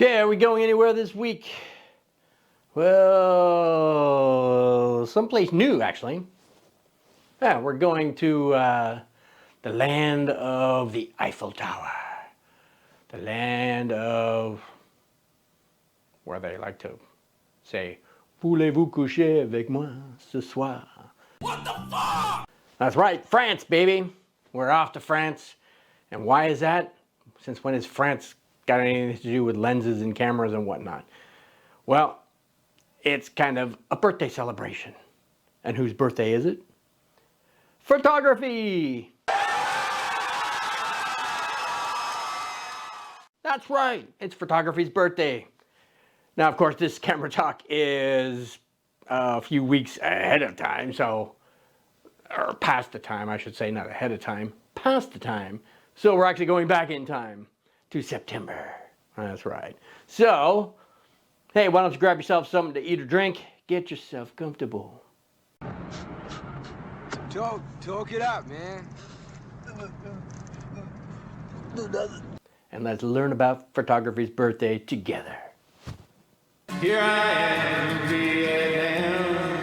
Okay, are we going anywhere this week? Well, someplace new, actually. Yeah, we're going to the land of the Eiffel Tower. The land of where they like to say, Voulez-vous coucher avec moi ce soir? What the fuck? That's right, France, baby. We're off to France. And why is that? Since when has France got anything to do with lenses and cameras and whatnot? Well, it's kind of a birthday celebration. And whose birthday is it? Photography! That's right, it's photography's birthday. Now, of course, this camera talk is a few weeks ahead of time, or past the time, I should say, not ahead of time, past the time. So we're actually going back in time to September. That's right. So, hey, why don't you grab yourself something to eat or drink, get yourself comfortable. Talk it out, man. And let's learn about photography's birthday together. Here I am, Vietnam.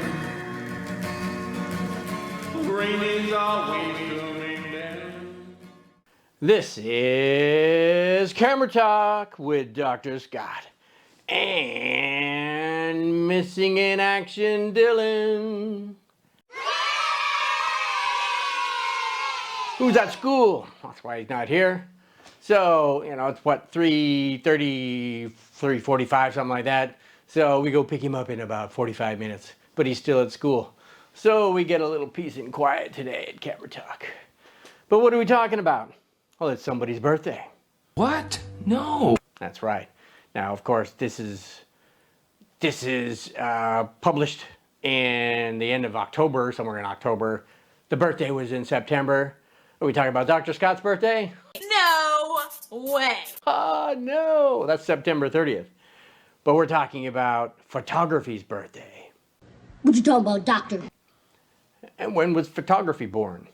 Rain is always coming down. This is Camera Talk with Dr. Scott. And missing in action, Dylan. Who's at school? That's why he's not here. So, it's what, 3:30, 3:45, something like that. So we go pick him up in about 45 minutes, but he's still at school. So we get a little peace and quiet today at Camera Talk. But what are we talking about? Well, it's somebody's birthday. What? No. That's right. Now, of course, this is published in the end of October, somewhere in October. The birthday was in September. Are we talking about Dr. Scott's birthday? No way. No, that's September 30th. But we're talking about photography's birthday. What you talking about, doctor? And when was photography born?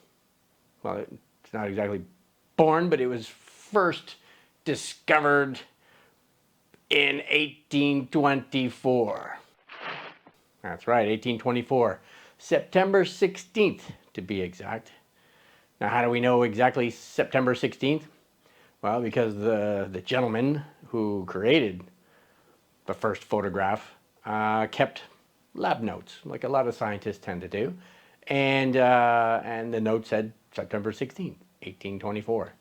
Well, it's not exactly born, but it was first discovered in 1824. That's right, 1824. September 16th, to be exact. Now, how do we know exactly September 16th? Well, because the gentleman who created the first photograph kept lab notes, like a lot of scientists tend to do. And the note said September 16th, 1824.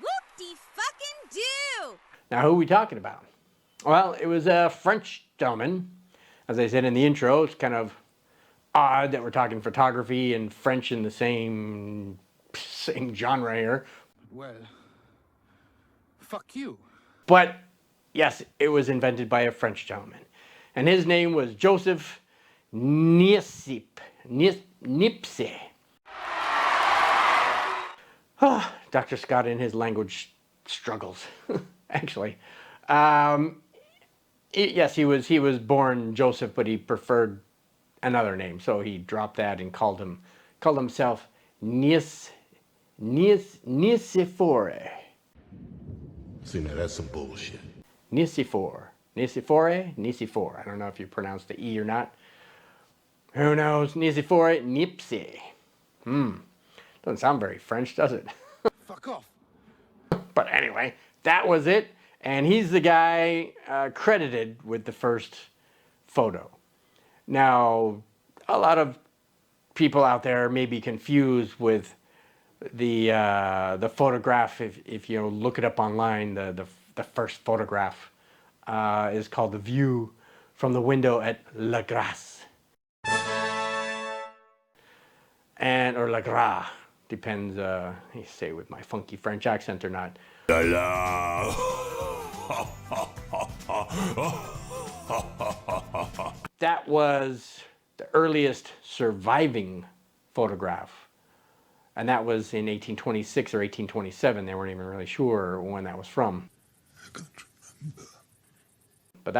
Whoop-de-fucking-do! Now, who are we talking about? Well, it was a French gentleman. As I said in the intro, it's kind of odd that we're talking photography and French in the same genre here. Well, fuck you. But yes, it was invented by a French gentleman. And his name was Joseph Niepce. Dr. Scott in his language struggles, actually. Yes, he was born Joseph, but he preferred another name. So he dropped that and called himself Nicephore. See, now that's some bullshit. Nicephore. Nicephore? Nicephore. I don't know if you pronounce the E or not. Who knows? Nicephore Niepce. Doesn't sound very French, does it? Fuck off. But anyway, that was it. And he's the guy credited with the first photo. Now, a lot of people out there may be confused with the photograph. If you look it up online, the first photograph is called The View from the Window at La Grasse. Or La Grasse, depends, you say with my funky French accent or not. That was the earliest surviving photograph. And that was in 1826 or 1827. They weren't even really sure when that was from. I can't remember. But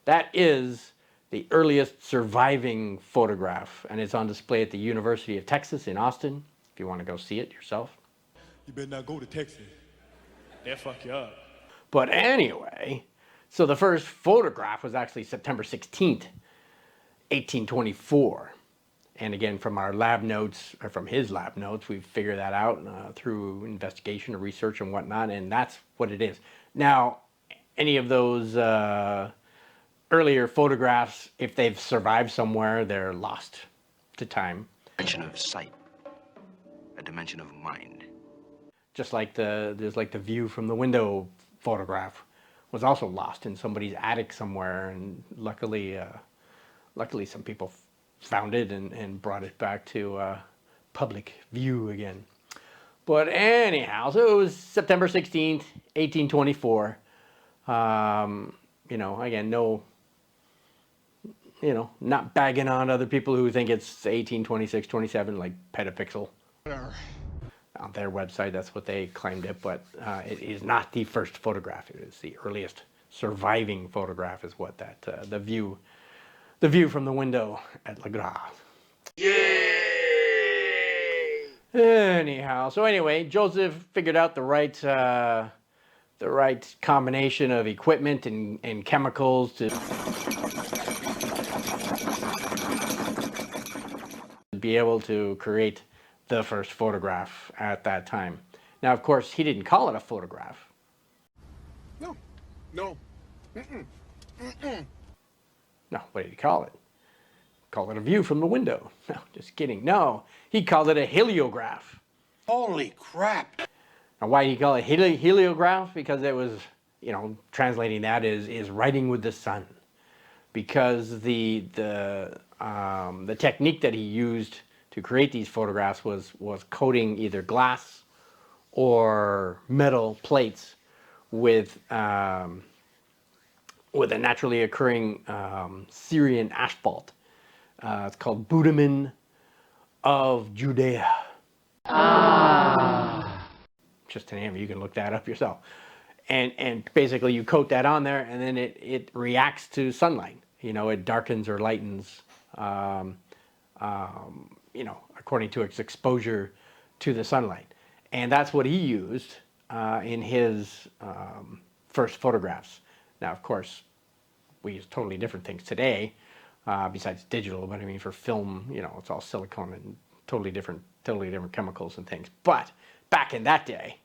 that is the earliest surviving photograph. And it's on display at the University of Texas in Austin, if you want to go see it yourself. You better not go to Texas. They'll fuck you up. But anyway, So the first photograph was actually September 16th, 1824. And again, from our lab notes, or from his lab notes, we figured that out through investigation or research and whatnot, and that's what it is. Now, any of those earlier photographs, if they've survived somewhere, they're lost to time. Dimension of sight, a dimension of mind. Just like there's like the view from the window photograph was also lost in somebody's attic somewhere, and luckily some people found it and brought it back to public view again. But anyhow, so it was September 16th, 1824. You know, again, no, you know, not bagging on other people who think it's 1826, 27, like Petapixel. On their website, that's what they claimed it, but it is not the first photograph. It is the earliest surviving photograph, is what that, the view from the window at Le Gras. Yay! Anyhow, so anyway, Joseph figured out the right combination of equipment and chemicals to be able to create the first photograph at that time. Now, of course, he didn't call it a photograph. No. No. No, what did he call it? Called it a view from the window. No, just kidding. No, he called it a heliograph. Holy crap. Now, why did he call it heliograph? Because it was, you know, translating that is writing with the sun. Because the technique that he used to create these photographs was coating either glass or metal plates with a naturally occurring Syrian asphalt. It's called bitumen of Judea. Just a name, you can look that up yourself. And basically you coat that on there, and then it reacts to sunlight. You know, it darkens or lightens, you know, according to its exposure to the sunlight. And that's what he used in his first photographs. Now, of course, we use totally different things today, besides digital, but I mean, for film, you know, it's all silicone and totally different chemicals and things. But back in that day,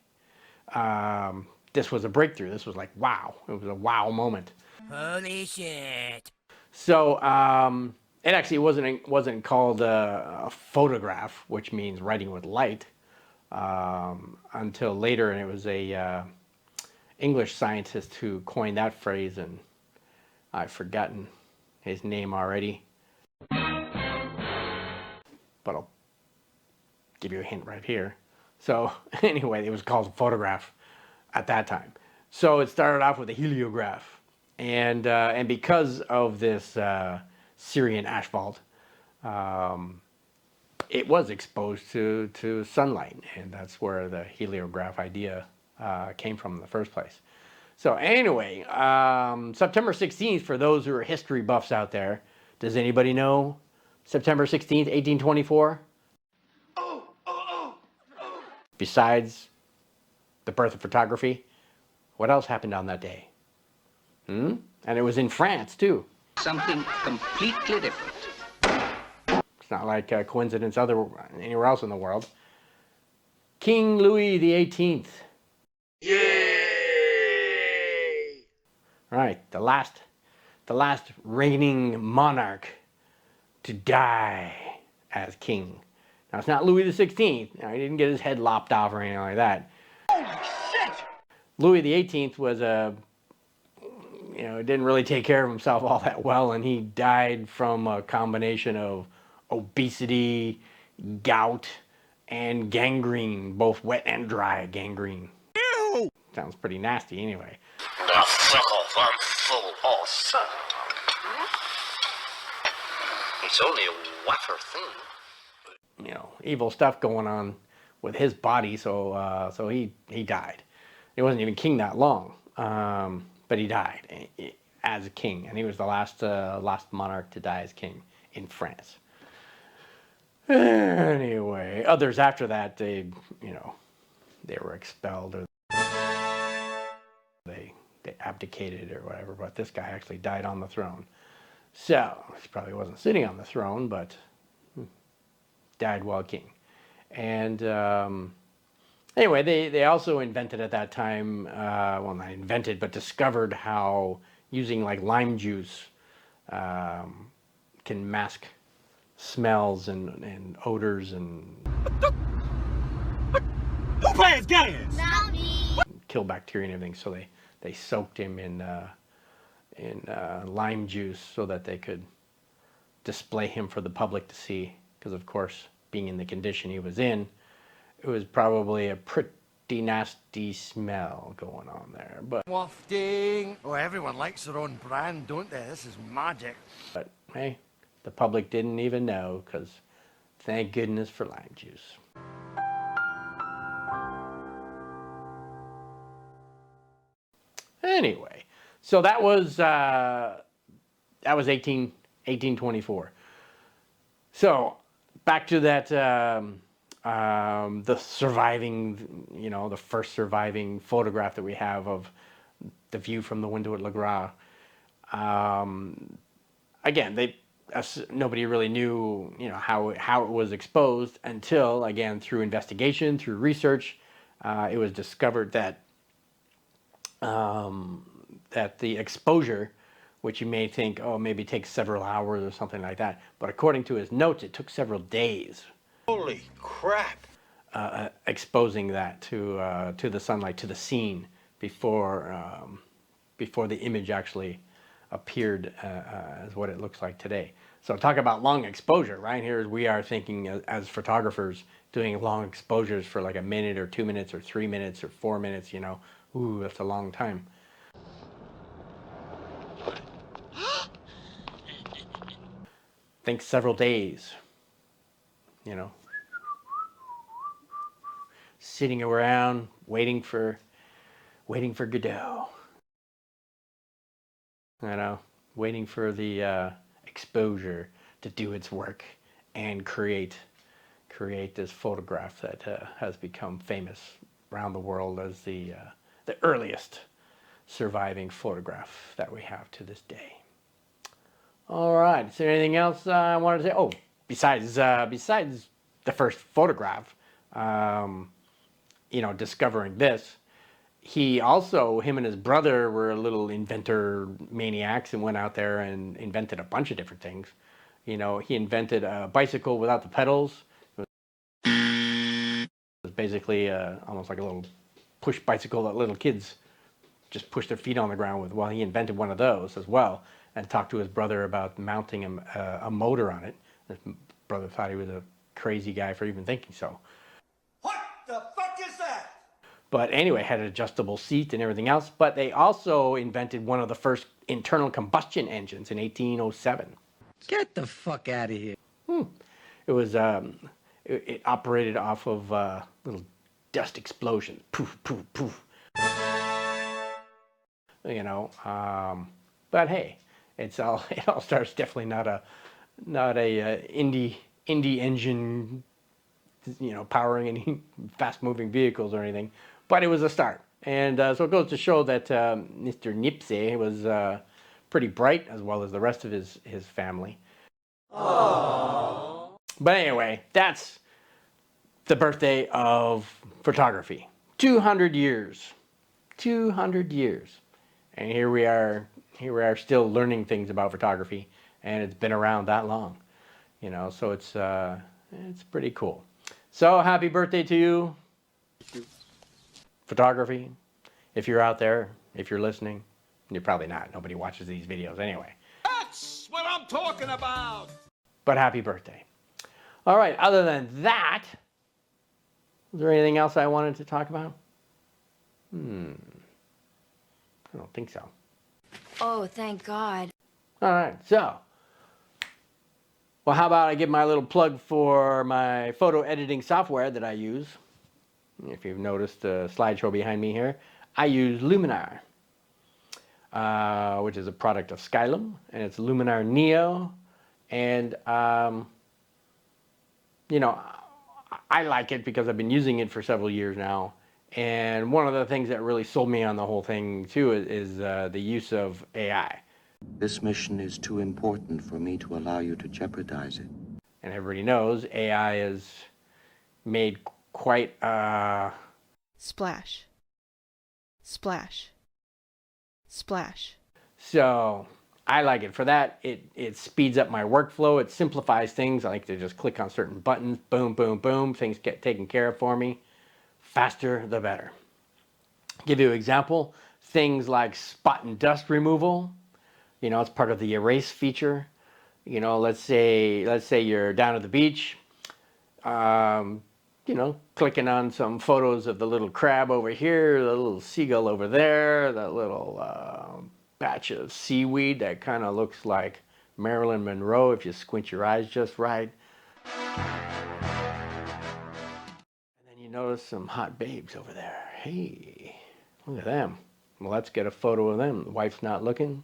this was a breakthrough. This was like, wow. It was a wow moment. Holy shit. So, it actually wasn't called a photograph, which means writing with light, until later, and it was a English scientist who coined that phrase, and I've forgotten his name already. But I'll give you a hint right here. So anyway, it was called a photograph at that time. So it started off with a heliograph, and because of this Syrian asphalt, it was exposed to sunlight, and that's where the heliograph idea came from in the first place. So anyway, September 16th, for those who are history buffs out there, does anybody know September 16th, 1824? Besides the birth of photography, what else happened on that day? And it was in France, too. Something completely different. It's not like a coincidence anywhere else in the world. King Louis XVIII. Yay! Right, the last reigning monarch to die as king. Now, it's not Louis XVI. Now, he didn't get his head lopped off or anything like that. Holy shit! Louis XVIII was didn't really take care of himself all that well, and he died from a combination of obesity, gout, and gangrene, both wet and dry gangrene. Ew! Sounds pretty nasty anyway. The fickle one full horse. It's only a wafer thing. You know, evil stuff going on with his body, so he died. He wasn't even king that long, but he died as a king, and he was the last monarch to die as king in France. Anyway, others after that, they were expelled, or they abdicated or whatever, but this guy actually died on the throne. So, he probably wasn't sitting on the throne, but died while king. And anyway, they also invented at that time, well, not invented, but discovered how using like lime juice can mask smells and odors and Who plays games? Not kill bacteria and everything. So they soaked him in lime juice so that they could display him for the public to see. Because of course, being in the condition he was in, it was probably a pretty nasty smell going on there. But Wafting. Oh, everyone likes their own brand, don't they? This is magic. hey, the public didn't even know because thank goodness for lime juice. Anyway, so that was 1824. So back to that, the surviving, the first surviving photograph that we have of the view from the window at Le Gras. Again, nobody really knew, how it was exposed until, again, through investigation, through research, it was discovered that that the exposure, which you may think, oh, maybe takes several hours or something like that, but according to his notes, it took several days. Holy crap! Exposing that to the sunlight, to the scene before the image actually appeared as what it looks like today. So talk about long exposure, right? Here we are thinking as photographers doing long exposures for like a minute or 2 minutes or 3 minutes or 4 minutes, ooh, that's a long time. Think several days, sitting around waiting for Godot, waiting for the exposure to do its work and create this photograph that has become famous around the world as the earliest surviving photograph that we have to this day. All right, is there anything else I wanted to say? Oh, besides the first photograph, discovering this, him and his brother were little inventor maniacs and went out there and invented a bunch of different things. He invented a bicycle without the pedals. It was basically almost like a little push bicycle that little kids just push their feet on the ground with. Well, he invented one of those as well and talked to his brother about mounting a motor on it. His brother thought he was a crazy guy for even thinking so. What the fuck is that? But anyway, had an adjustable seat and everything else. But they also invented one of the first internal combustion engines in 1807. Get the fuck out of here. It was it operated off of little dust explosions. Poof, poof, poof. But hey, it all starts definitely not a indie engine, powering any fast-moving vehicles or anything. But it was a start, and so it goes to show that Mr. Nipsey was pretty bright, as well as the rest of his family. Aww. But anyway, that's the birthday of photography. 200 years. 200 years. And here we are still learning things about photography, and it's been around that long. So it's pretty cool. So happy birthday to you. Photography. If you're out there, if you're listening, you're probably not. Nobody watches these videos anyway. That's what I'm talking about. But happy birthday. All right, other than that, is there anything else I wanted to talk about? I don't think so. Oh, thank God. All right, so, well, how about I give my little plug for my photo editing software that I use. If you've noticed the slideshow behind me here, I use Luminar, which is a product of Skylum, and it's Luminar Neo. And, I like it because I've been using it for several years now, And one of the things that really sold me on the whole thing too is the use of AI. This mission is too important for me to allow you to jeopardize it. And everybody knows AI is made quite Splash. Splash. Splash. So I like it for that. It speeds up my workflow. It simplifies things. I like to just click on certain buttons. Boom, boom, boom. Things get taken care of for me. Faster, the better. Give you an example. Things like spot and dust removal. You know, it's part of the erase feature. You know, let's say you're down at the beach. You know, clicking on some photos of the little crab over here, the little seagull over there, that little batch of seaweed that kind of looks like Marilyn Monroe if you squint your eyes just right. And then you notice some hot babes over there. Hey, look at them. Well, let's get a photo of them. The wife's not looking.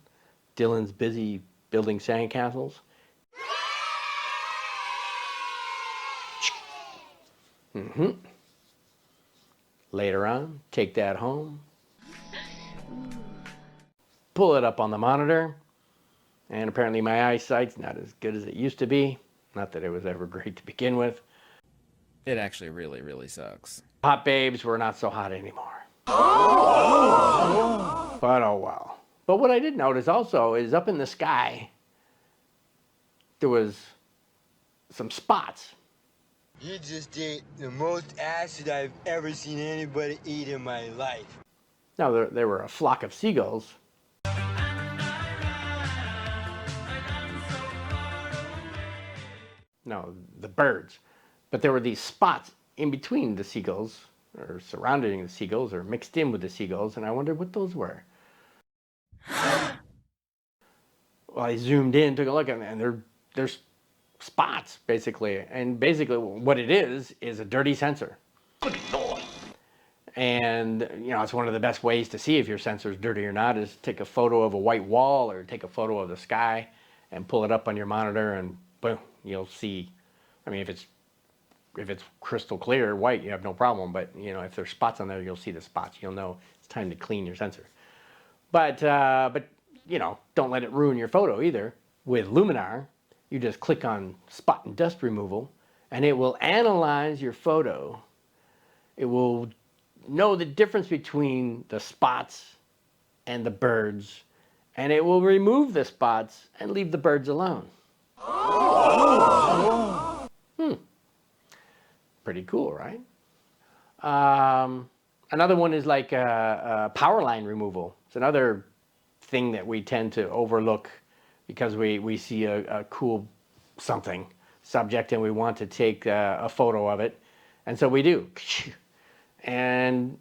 Dylan's busy building sandcastles. Later on, take that home. Pull it up on the monitor. And apparently my eyesight's not as good as it used to be. Not that it was ever great to begin with. It actually really, really sucks. Hot babes were not so hot anymore. But oh well. But what I did notice also is up in the sky, there was some spots. You just ate the most acid I've ever seen anybody eat in my life. Now, there were a flock of seagulls. No, the birds. But there were these spots in between the seagulls, or surrounding the seagulls, or mixed in with the seagulls, and I wondered what those were. Well, I zoomed in, took a look, and there's spots, basically. And basically what it is a dirty sensor. Good Lord. And, you know, it's one of the best ways to see if your sensor's dirty or not is take a photo of a white wall or take a photo of the sky and pull it up on your monitor and boom, you'll see. I mean, if it's crystal clear white, you have no problem. But, you know, if there's spots on there, you'll see the spots. You'll know it's time to clean your sensor. But you know, don't let it ruin your photo either. With Luminar, you just click on spot and dust removal, and it will analyze your photo. It will know the difference between the spots and the birds, and it will remove the spots and leave the birds alone. Pretty cool, right? Another one is like power line removal. It's another thing that we tend to overlook because we see a cool something subject and we want to take a photo of it, and so we do. And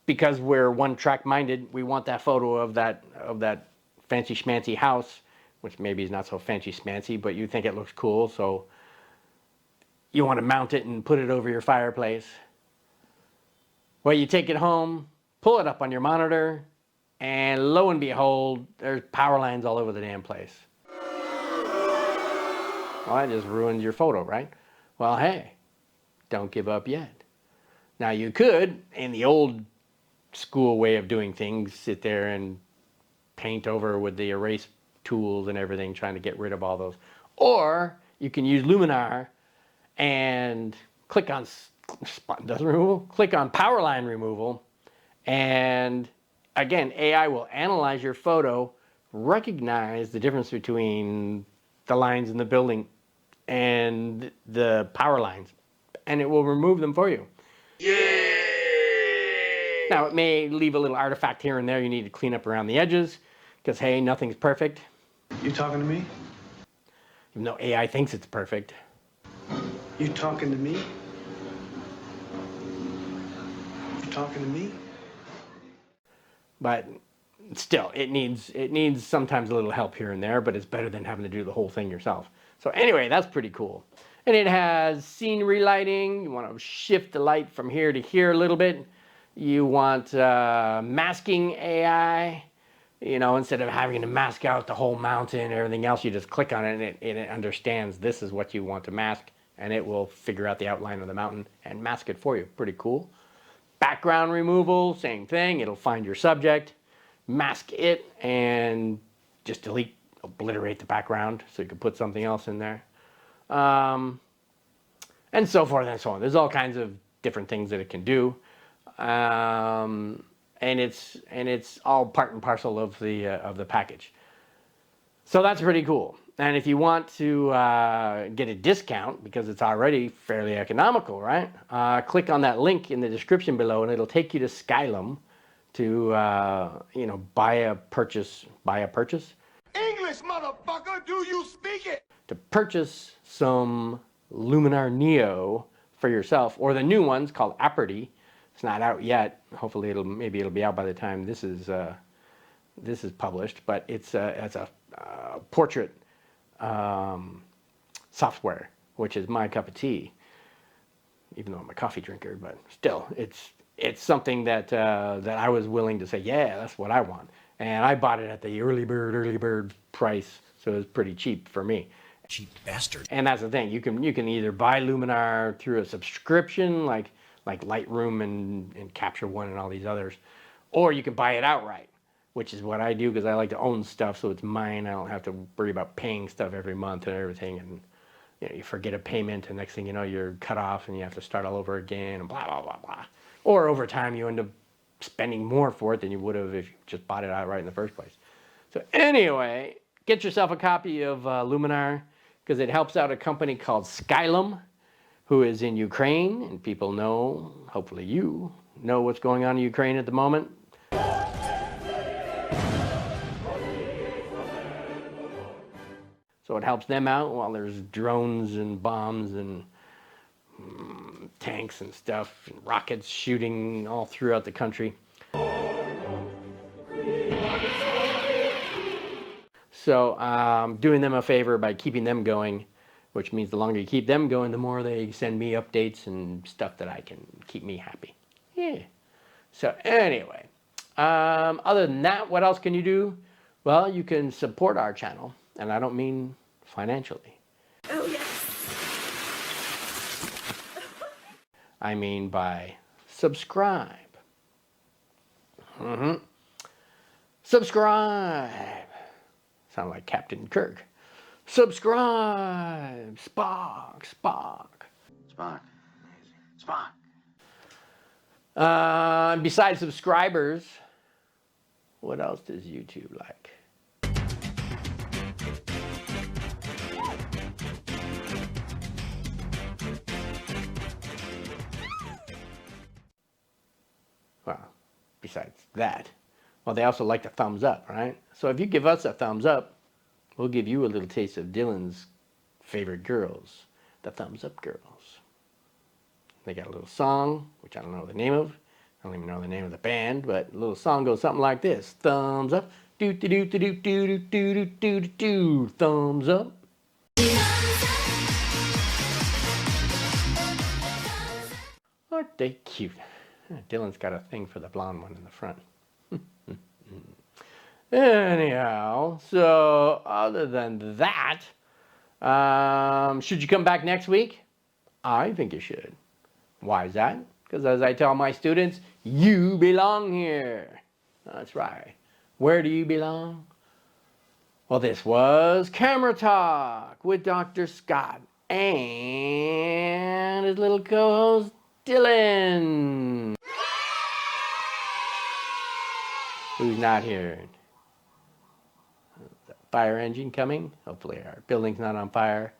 because we're one-track minded, we want that photo of that fancy schmancy house, which maybe is not so fancy schmancy, but you think it looks cool, so you want to mount it and put it over your fireplace. Well, you take it home, pull it up on your monitor, and lo and behold, there's power lines all over the damn place. Well, that just ruined your photo, right? Well, hey, don't give up yet. Now, you could, in the old school way of doing things, sit there and paint over with the erase tools and everything, trying to get rid of all those. Or you can use Luminar and click on spot and dust removal, click on power line removal, and again, AI will analyze your photo, recognize the difference between the lines in the building and the power lines, and it will remove them for you. Yay! Now, it may leave a little artifact here and there you need to clean up around the edges, because, hey, nothing's perfect. You talking to me? Even though AI thinks it's perfect. You talking to me? You talking to me? But still, it needs sometimes a little help here and there, but it's better than having to do the whole thing yourself. So anyway, that's pretty cool. And it has scenery lighting. You want to shift the light from here to here a little bit. You want masking AI. You know, instead of having to mask out the whole mountain and everything else, you just click on it and it understands this is what you want to mask, and it will figure out the outline of the mountain and mask it for you. Pretty cool. Background removal, same thing. It'll find your subject, mask it, and just obliterate the background so you can put something else in there. And so forth and so on. There's all kinds of different things that it can do. And it's all part and parcel of the package. So that's pretty cool. And if you want to get a discount, because it's already fairly economical, right? Click on that link in the description below, and it'll take you to Skylum to buy a purchase. English, motherfucker, do you speak it? To purchase some Luminar Neo for yourself, or the new ones called Aperty. It's not out yet. Hopefully, maybe it'll be out by the time this is published. But it's a portrait software, which is my cup of tea. Even though I'm a coffee drinker, but still, it's something that I was willing to say, yeah, that's what I want. And I bought it at the early bird price, so it was pretty cheap for me. Cheap bastard. And that's the thing. You can either buy Luminar through a subscription, like Lightroom and Capture One and all these others, or you can buy it outright, which is what I do because I like to own stuff, so it's mine. I don't have to worry about paying stuff every month and everything. And you forget a payment, and next thing you know, you're cut off, and you have to start all over again, and blah blah blah blah. Or over time, you end up spending more for it than you would have if you just bought it outright in the first place. So anyway, get yourself a copy of Luminar, because it helps out a company called Skylum, who is in Ukraine, and people know, hopefully you know what's going on in Ukraine at the moment. So it helps them out while there's drones and bombs and tanks and stuff, and rockets shooting all throughout the country. So doing them a favor by keeping them going, which means the longer you keep them going, the more they send me updates and stuff that I can keep me happy. Yeah. So anyway, other than that, what else can you do? Well, you can support our channel, and I don't mean financially. Oh, yes. I mean by subscribe. Subscribe. Sound like Captain Kirk. Subscribe. Spock. Spock. Amazing. Spock. Besides subscribers, what else does YouTube like? Well, besides that, well, they also like the thumbs up, right? So if you give us a thumbs up, we'll give you a little taste of Dylan's favorite girls, the Thumbs Up Girls. They got a little song, which I don't know the name of. I don't even know the name of the band, but a little song goes something like this: thumbs up, do do do do do do do do do do, thumbs up. Aren't they cute? Dylan's got a thing for the blonde one in the front. Anyhow, so other than that, should you come back next week? I think you should. Why is that? Because as I tell my students, you belong here. That's right. Where do you belong? Well, this was Camera Talk with Dr. Scott and his little co-host, Dylan. Who's not here? Fire engine coming. Hopefully our building's not on fire.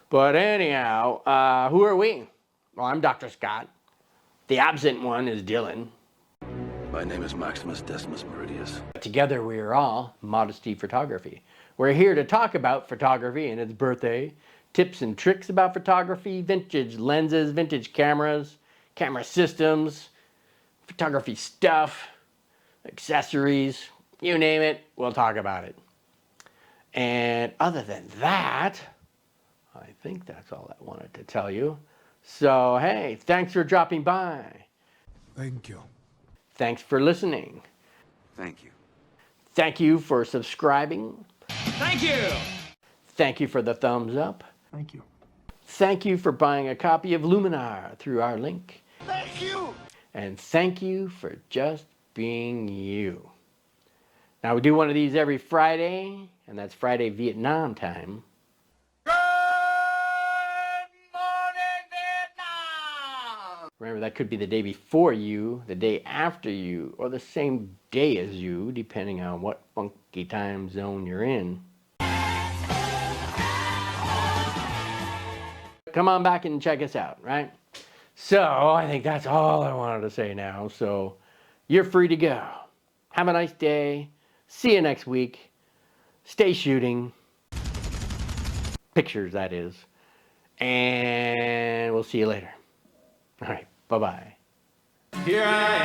But anyhow, who are we? Well, I'm Dr. Scott. The absent one is Dylan. My name is Maximus Decimus Meridius. Together we are all Modesty Photography. We're here to talk about photography and its birthday, tips and tricks about photography, vintage lenses, vintage cameras, camera systems, photography stuff, accessories, you name it, we'll talk about it. And other than that, I think that's all I wanted to tell you. So, hey, thanks for dropping by. Thank you. Thanks for listening. Thank you. Thank you for subscribing. Thank you. Thank you for the thumbs up. Thank you. Thank you for buying a copy of Luminar through our link. Thank you. And thank you for just being you. Now, we do one of these every Friday, and that's Friday Vietnam time. Remember, that could be the day before you, the day after you, or the same day as you, depending on what funky time zone you're in. Come on back and check us out, right? So, I think that's all I wanted to say now. So, you're free to go. Have a nice day. See you next week. Stay shooting. Pictures, that is. And we'll see you later. All right. Bye-bye. Here I